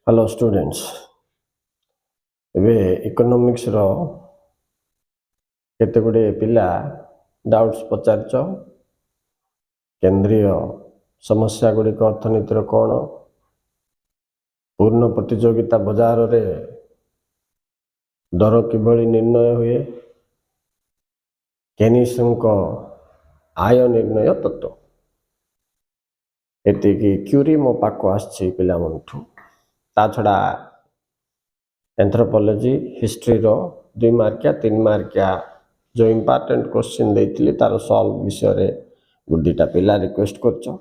Hello students एबे economics रो केते गुडे पिला डाउट्स पचारछ केंद्रीय समस्या गुडी को अर्थनीति रो कोन पूर्ण प्रतियोगिता बाजार रे दर किभଳି निर्णय हुए केनिसन को आय निर्णय तत्व एति की क्यूरी मो पाको आछि पिला मनठू ता छडा एंथ्रोपोलॉजी हिस्ट्री रो 2 मार्किया 3 मार्किया जो इंपोर्टेंट क्वेश्चन देइथिली तार सॉल्व विषय रे गुडीटा पिला रिक्वेस्ट करछो।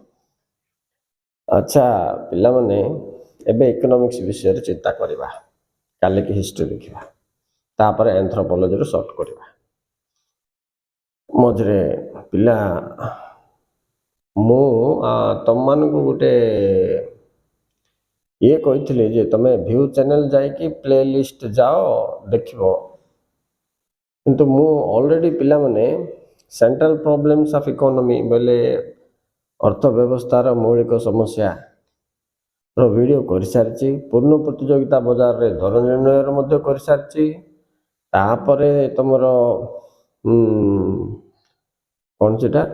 अच्छा पिला माने एबे इकोनॉमिक्स विषय रे चिंता करबा काले की हिस्ट्री देखिबा तापर एंथ्रोपोलॉजी रो सॉर्ट करबा मजरे पिला मु तमन को गुटे ये कही जे तमे व्यू चैनल जाए कि प्लेलिस्ट जाओ देखिबो किंतु मु ऑलरेडी पिला माने सेंट्रल प्रॉब्लम्स ऑफ इकोनॉमी बोले अर्थव्यवस्था रो मौलिक समस्या रो वीडियो कर सारची पूर्ण प्रतियोगिता बाजार रे दर निर्णय रो मध्य कर सारची तापरे तमरो कोन सेटा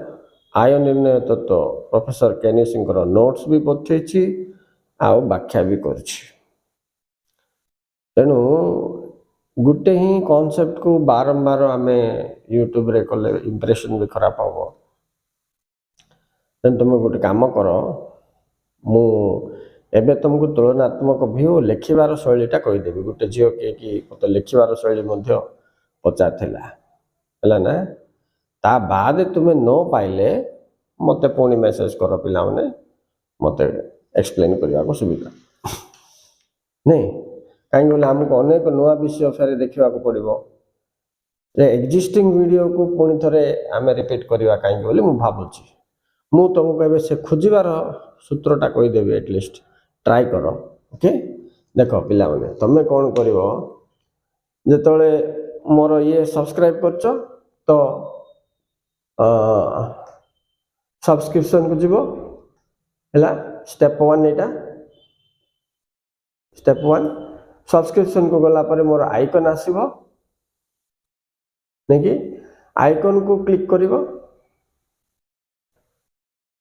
आय निर्णय तत्व प्रोफेसर केनिसिंग रो नोट्स भी पठेछि आउ व्याख्या भी करछि तेनु गुटे ही कॉन्सेप्ट को बारंबार आमे यूट्यूब रे कले इंप्रेशन भी खराब हो तेन तुम गुटे काम करो मु एबे तुमको तुलनात्मक व्यू लिखिबार शैलीटा कहि देबी गुटे जियो के कि मते लिखिबार शैली मध्य पचार थिला हला ना ता बाद तुमे न पाइले मते पुणी मेसेज करो पिला माने मते एक्सप्लेन करबा को सुविधा नहीं कहीं बोले हमको अनेक नुआ विषय फेरे देखा पड़ो एक्जिस्टिंग वीडियो को पुणी थे आम रिपीट करवा कहीं बोले मुझे भावुची मु तुमको एबे से खोजिबार सूत्रटा कहीदेवी एटलिस्ट ट्राई कर ओके देख पिला माने तमे कौन कर जिते मोर ये सब्सक्राइब करछ तो सब्सक्रिप्शन को जीवो हैला स्टेप 1 एटा स्टेप 1 सब्सक्रिप्शन को गला पर मोर आइकन आसीबो नेकी आइकन को क्लिक करिवो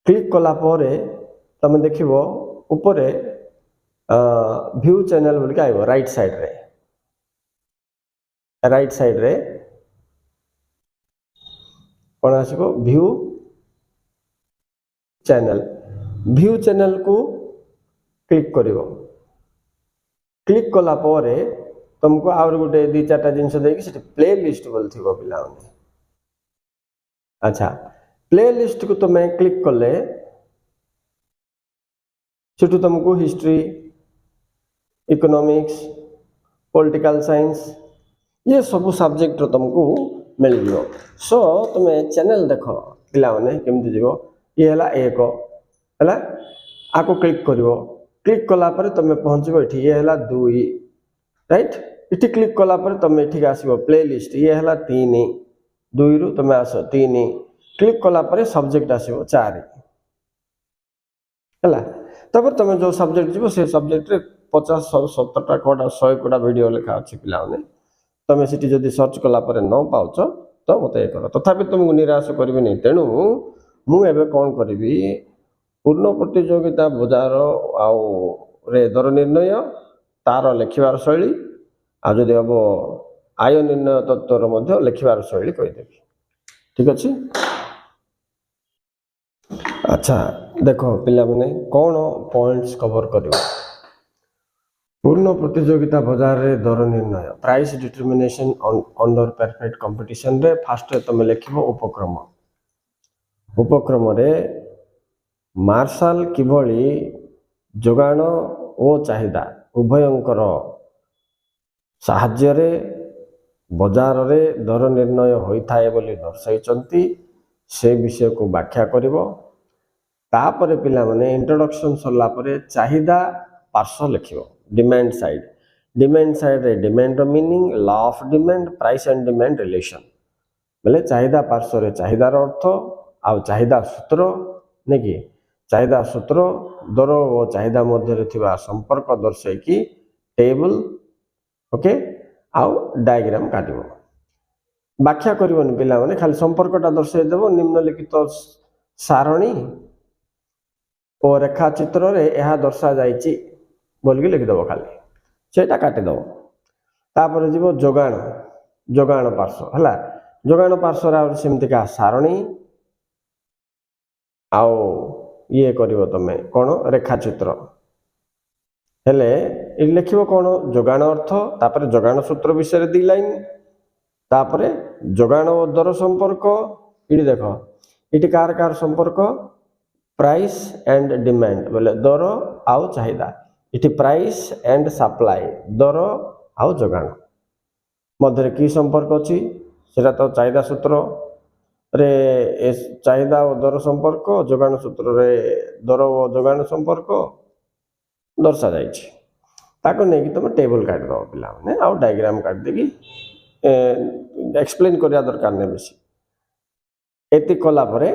क्लिक कला परे तमे देखिवो ऊपरे व्यू चैनल बोल के आइबो राइट साइड रे कोन आसीबो व्यू चैनल को क्लिक करिवो क्लिक कला परे तुमको आउर गुटे 2-4 जिनस देकी सेठी प्ले लिस्ट बोल थिबो पिला माने अच्छा प्ले लिस्ट को तुम क्लिक कले सेठू तुमको हिस्ट्री इकोनॉमिक्स पॉलिटिकल साइंस ये सब सब्जेक्ट रो तुमको मिल जिवो सो तुम चैनल देखो पिला माने केमति जीवो ये हला एक हला आको क्लिक करिवो क्लिक कला पर तुम पहुँचो ये ये हला 2 राइट इठी क्लिक कला पर तुम ये आसो प्ले लिस्ट ये हला 3 2 रु तुम आस 3 क्लिक कला पर सब्जेक्ट आसो 4 हला तब तुम जो सब्जेक्ट जीवो से सब्जेक्ट रे 50-70 कोडा 100 कोडा वीडियो लिखा अछि पिला माने तुम सिटी जदी सर्च कला पर न पाउछ तो मते ये करो तथापि तुमको निराश करबे नहीं तेणु मु एबे कोन करबी पूर्ण प्रतियोगिता बाजार आउ रे दर निर्णय तार लिखिबार शैली आ जदि हम आय निर्णय तत्वर मध्य लिखिबार शैली कहीदेवी ठीक अच्छे। अच्छा देखो पिला माने कौन पॉइंट्स कवर करिवो पूर्ण प्रतियोगिता बाजार रे दर निर्णय price determination under perfect competition रे फास्ट तुम लिखिबो उपक्रम रे मार्शल किभली जोगाण ओ चाहिदा उभयंकर साहाय्य रे बाजार रे दर निर्णय होइथाए बोली दर्शाइचंती से विषय को व्याख्या करिवो तापरे पिला माने इंट्रोडक्शन सरला परे चाहिदा पार्श्व लिखिवो डिमांड साइड रे डिमांड रो meaning law of demand price and demand relation बोले चाहिदा पार्श्व रे चाहिदार अर्थ आ चाहिदा सूत्र नेकी चाहिदा सूत्र दर और चाहिदा मध्य थिबा संपर्क दर्शाई कि टेबल ओके आउ डायग्राम काटिबो व्याख्या करबोनी पिला माने खाली संपर्कटा दर्शाई देबो निम्नलिखित सारणी और रेखा चित्र रे यह दर्शा जाइछि बोल के लिखि देबो खाली सेटा काटि देबो तापर जीवो जोगाण जोगाण पार्श्व हला जोगाण पार्श्व रा सेमति का सारणी आउ ये करिवो तमे कोन रेखा चित्र हेले इ लिखिबो कोन जोगाण अर्थ तापर जोगाण सूत्र विषय दी लाइन तापर जोगाण और दर संपर्क इडी देखो इटी कार कार संपर्क प्राइस एंड डिमांड बोले दर आउ चाहिदा इटी प्राइस एंड सप्लाई दर आउ जोगाण मध्य की संपर्क अछि सेटा तो चाहिदा सूत्र रे चाहिदा और दर संपर्क जोगाण सूत्र रे दर और जोगाण संपर्क दर्शा जाइछि ताको नै कि तुम टेबल काट दो पिला माने आउ डायग्राम काट देबी एक्सप्लेन करिया दरकार नै बेसी एति कला परे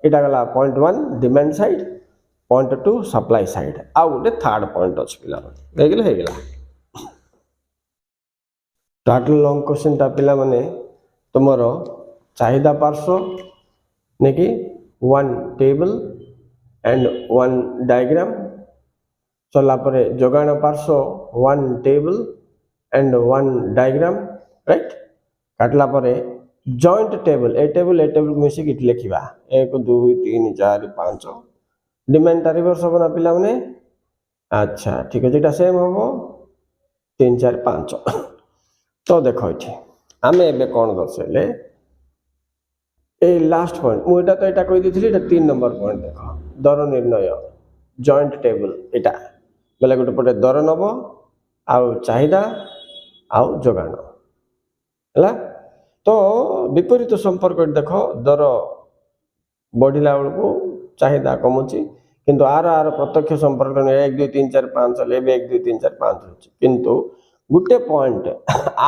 एटा गला point 1 demand side point 2 supply side आउ गोटे थर्ड पॉइंट अछि पिला माने हे गेला टाइटल लॉन्ग क्वेश्चन ता पिला माने तुमरो चाहिदा पार्श्व ने कि one table and one diagram चला परे जोगाण पार्श्व one table and one diagram right काटला परे जॉइंट टेबल ए टेबल मिसिक इट लिखिबा 1 2 3 4 5 डिमांड रिवर्स हो ना पिला माने अच्छा ठीक है जेटा सेम हो 3 4 5 तो देखो इठी आमे एबे कोन दर्शेले ए लास्ट पॉइंट मुटा तो एटा कहि दिथि एटा 3 नंबर पॉइंट देखो दर निर्णय जॉइंट टेबल एटा बेले गोटे पटे दर नबो आउ चाहिदा आउ जोगाण हला तो विपरीत संपर्क देखो दर बढ़िला बेलू चाहिदा कमुची किंतु आर आर प्रत्यक्ष संपर्क 1 2 3 4 5 ले 1 2 3 4 5 होची किंतु गुटे पॉइंट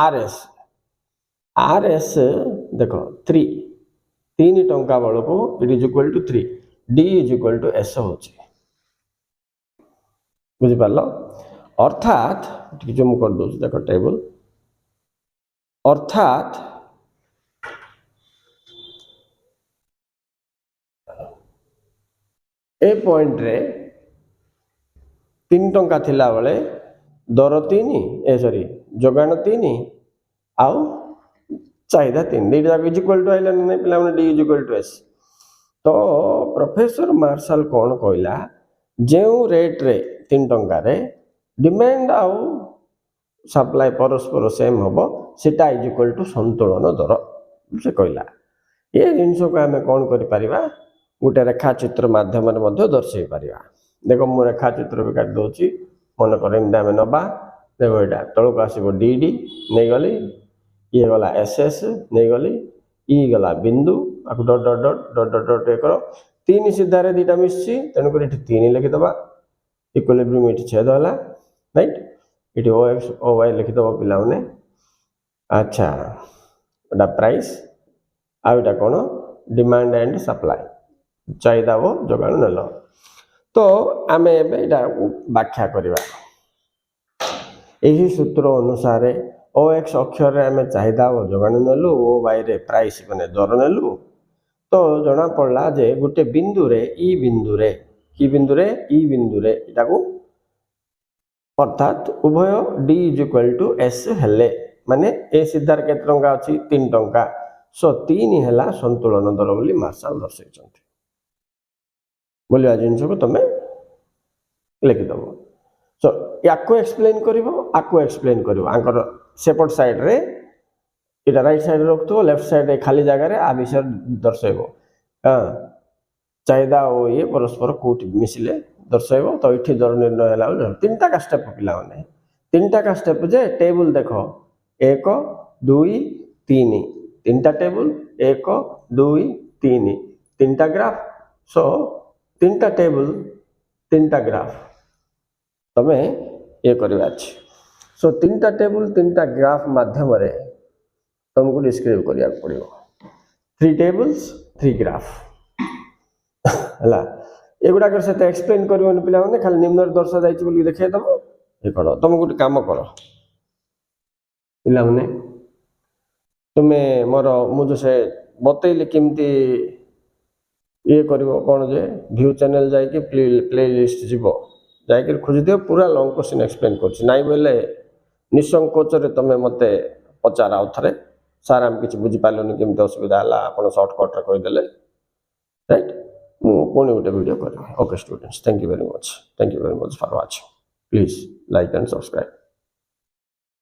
आरएस देखो 3 टंका बेलू it is equal to 3 D is equal to S होची बुझि पालो अर्थात जो मु कर दो देखो टेबल अर्थात ए पॉइंट रे 3 टंका थिला बेले दर 3 ए सॉरी जोगाण 3 आउ चाहिदा 3 डी इज इक्वल टू आइला नै पिला D is equal to S तो प्रोफेसर मार्शल कोन कहला जेउ रेट रे 3 टंका रे डिमांड आउ सप्लाई परस्पर सेम होबो सेटा इज इक्वल टू संतुलन दर से कहला ये जिंसो को हमें कोन करि परिबा गोटे रेखा चित्र माध्यम दर्शे पारिबा देखो मु रेखा चित्र भी काट दोची मन कर आम नबा देखो यहाँ तौक आसो डी डी नहीं गली ये गला एस एस नहीं गली ई गला बिंदु आपको डट डट डट डट डट डट कर 3 सीधारे दीटा मिसी तेणुक 3 लिखिदबा इक्विलिब्रियम ये छेद है राइट ये ओ एक्स ओ वाई लिखिदब पिला माने अच्छा एटा प्राइस आउटा कौन डिमांड एंड सप्लाई चाहिदा वो जोगाण नेल तो आमे एटा व्याख्या करबा एही सूत्र अनुसार ओ एक्स अक्षर रे आमे चाहिदा वो जोगाण नेलु ओ वाई रे प्राइस माने दर नेलु तो जना पड़ला जे गुटे बिंदु रे ई बिंदु रे की बिंदु रे ई बिंदु रे एटा को अर्थात उभय D is equal to S हेले माने ए सिद्धार केते टंका अछि 3 टंका सो 3 हैला संतुलन दर बोली मार्शल दर्शाइछन्ति बोलिया जिंस को तमे लिखि दबो सो याको एक्सप्लेन करिवो आको एक्सप्लेन करिवो आंकर सेपट साइड रे इटा राइट साइड रखतो लेफ्ट साइड रे खाली जगह रे आ विषय दर्शाइबो हां चाहिदा ओ ये परस्पर कोट मिसिले दर्शाइबो तो इठी दर निर्णय हला तीनटा का स्टेप पिला माने तीनटा का स्टेप जे टेबल देखो 1 2 3 तीनटा टेबल 1 2 3 तीनटा ग्राफ सो तीनटा टेबल तीनटा ग्राफ तमे ये करबा अछि सो तीनटा टेबल तीनटा ग्राफ माध्यम रे तुमको डिस्क्राइब करिया पड़िबो 3 टेबल्स 3 ग्राफ हला एगुड़ाक सहित एक्सप्लेन कर पे खाली निम्न दर्श जाइए देखदम ये कौन तुम गोटे कम कर पे तुम्हें मोर मुझे बतैली केमती ये कर कौन जे व्यू चैनल जाकि प्ले लिस्ट जीव जाकि खोजी दियो पूरा लॉन्ग क्वेश्चन एक्सप्लेन कर नाई बोले निसंकोचरे तुम मत पचार आउ थे सार आम किसी बुझीपारे केमती असुविधा है आप सर्टकट्रे कहीदेले राइट पुणी गोटे वीडियो करेंगे okay students thank you very much for watching please like and subscribe